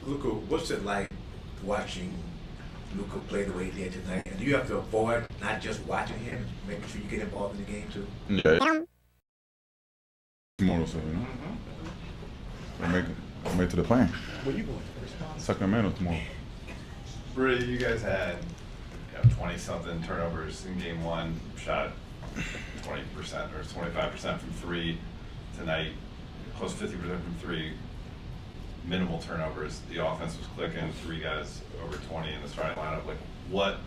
Luka, what's it like watching Luka play the way he did tonight? And do you have to avoid not just watching him, making sure you get involved in the game too? Yeah. Tomorrow, so I make it to the plane. Where you going? Sacramento tomorrow. Brady, you guys had 20-something turnovers in game one, shot 20% or 25% from three tonight, close to 50% from three, minimal turnovers. The offense was clicking, three guys over 20 in the starting lineup. Like, what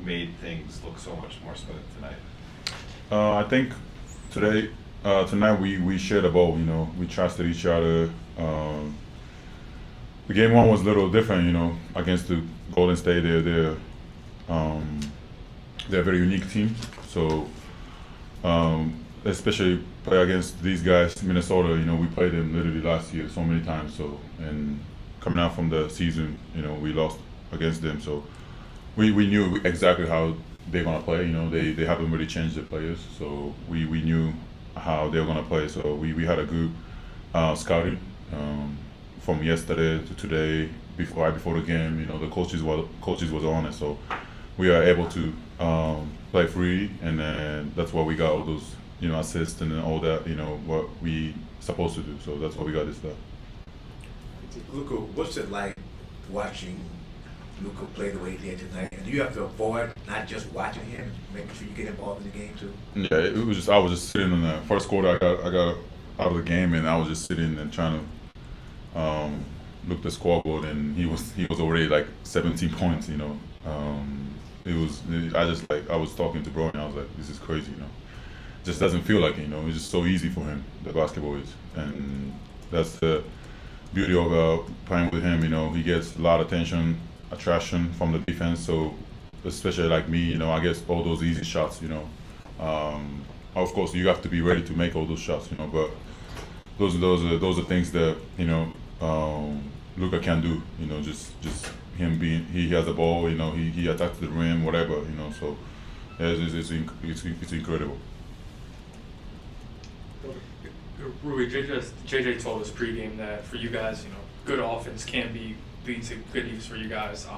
made things look so much more smooth tonight? I think tonight we shared the ball. We trusted each other. The game one was a little different, against the Golden State. They're a very unique team. So especially play against these guys, Minnesota. We played them literally last year so many times. So and coming out from the season, we lost against them. So we knew exactly how they're gonna play. They haven't really changed their players. So we knew how they're gonna play. So we had a good scouting from yesterday to today. Right before the game, the coaches was on it. So we are able to play free, and then that's why we got all those assists and all that, what we supposed to do. So that's why we got this stuff. Luka, what's it like watching Luka play the way he did tonight? And do you have to avoid not just watching him, making sure you get involved in the game too? Yeah, I was just sitting in the first quarter. I got out of the game, and I was just sitting and trying to look the scoreboard, and he was already like 17 points. I was talking to bro, and I was like, this is crazy. Just doesn't feel like it. It's just so easy for him. The basketball is, and that's the beauty of playing with him. He gets a lot of attention, attraction from the defense. So especially like me, I get all those easy shots. Of course, you have to be ready to make all those shots. But those are things that Luka can do. Just him he has the ball. He attacks the rim, whatever. So it's incredible. Rui, JJ told us pregame that for you guys, good offense can lead to good defense for you guys.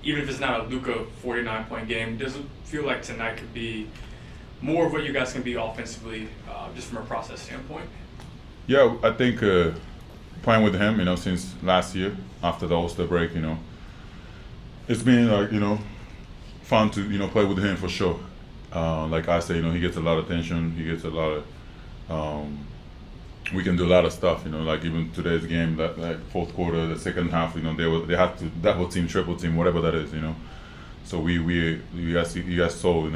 Even if it's not a Luka 49-point game, does it feel like tonight could be more of what you guys can be offensively, just from a process standpoint? Yeah, I think playing with him, since last year after the All-Star break, it's been like fun to play with him for sure. Like I say, he gets a lot of attention. He gets a lot of. We can do a lot of stuff, like even today's game, that fourth quarter, the second half, they had to double team, triple team, whatever that is, So you guys saw, it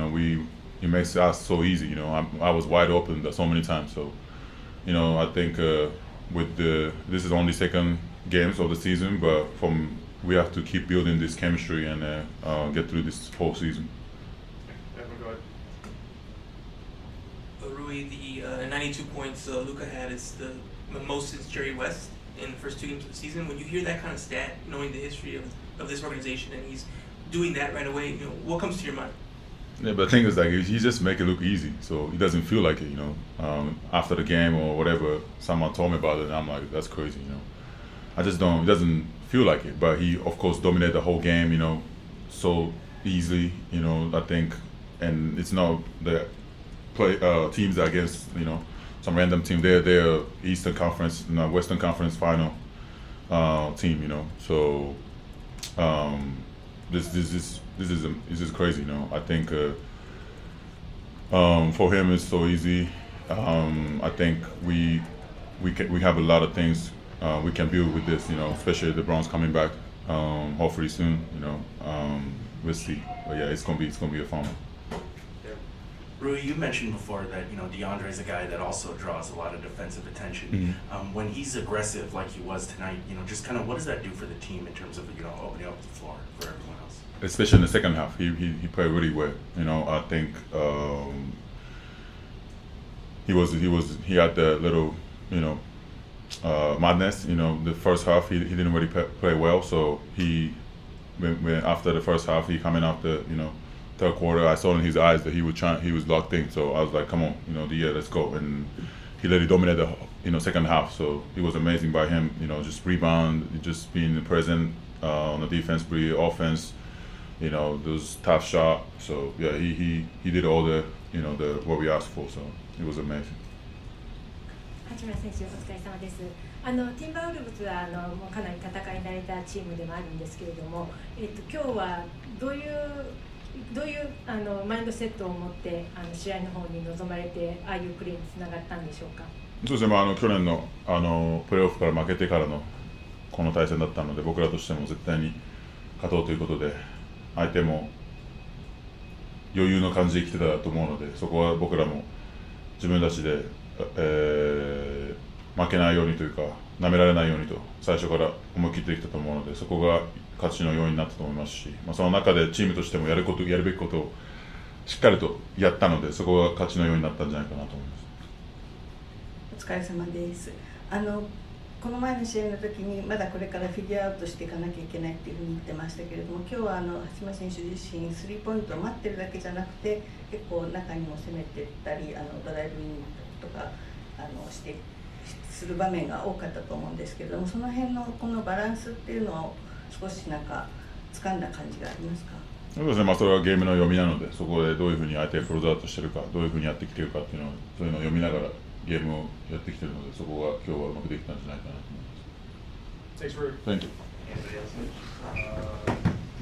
makes us so easy, I was wide open so many times. So, I think this is only second games of the season, but we have to keep building this chemistry and get through this whole season. Rui, the 92 points Luka had is the most since Jerry West in the first two games of the season. When you hear that kind of stat, knowing the history of this organization, and he's doing that right away, what comes to your mind? Yeah, but the thing is, like, he just make it look easy, so he doesn't feel like it. After the game or whatever, someone told me about it, and I'm like, that's crazy. I just don't. It doesn't feel like it, but he, of course, dominated the whole game. So easily. I think, and it's not the teams against some random team. They're Eastern Conference, Western Conference final team. So this is crazy. I think for him it's so easy. I think we have a lot of things we can build with this. Especially the Browns coming back hopefully soon. We'll see. But yeah, it's gonna be a fun one. Rui, you mentioned before that DeAndre's a guy that also draws a lot of defensive attention. Mm-hmm. When he's aggressive like he was tonight, just kind of what does that do for the team in terms of opening up the floor for everyone else? Especially in the second half, he played really well. I think he had the little madness. The first half he didn't really play well, so when after the first half he coming out the third quarter, I saw in his eyes that he was locked in. So I was like, come on, let's go. And he literally dominated second half. So it was amazing by him. Just rebound, just being present on the defense, offense. Those tough shot. So yeah, he did all the what we asked for. So it was amazing. 八村選手、お疲れ様です。ティンバーウルブズはもうかなり戦い慣れたチームでもあるんですけれども、今日はどういうマインドセットを持って試合の方に臨まれて、ああいうプレーにつながったんでしょうか。そうですね、去年のプレーオフから負けてからのこの対戦だったので、僕らとしても絶対に勝とうということで、相手も余裕の感じで来てたと思うので、そこは僕らも自分たちで、負けないようにというか、なめられないようにと最初から思い切ってきたと思うので、そこが勝ちの要因になったと思いますし、その中でチームとしてもやるべきことをしっかりとやったので、そこが勝ちの要因になったんじゃないかなと思います。お疲れ様です。この前の試合の時にまだこれからフィギュアアウトしていかなきゃいけないっていうふうに言ってましたけれども、今日は八村選手自身スリーポイントを待ってるだけじゃなくて、結構中にも攻めていったりドライブインとかする場面が多かったと思うんですけれども、その辺のこのバランスっていうのを少し掴んだ感じがありますか。そうですね、それはゲームの読みなので、そこでどういうふうに相手がクローズアウトしてるか、どういうふうにやってきてるかっていうのを、そういうのを読みながらゲームをやってきてるので、そこが今日はうまくできたんじゃないかなと思います。Thanks, Rudy. Thank you. Anybody else?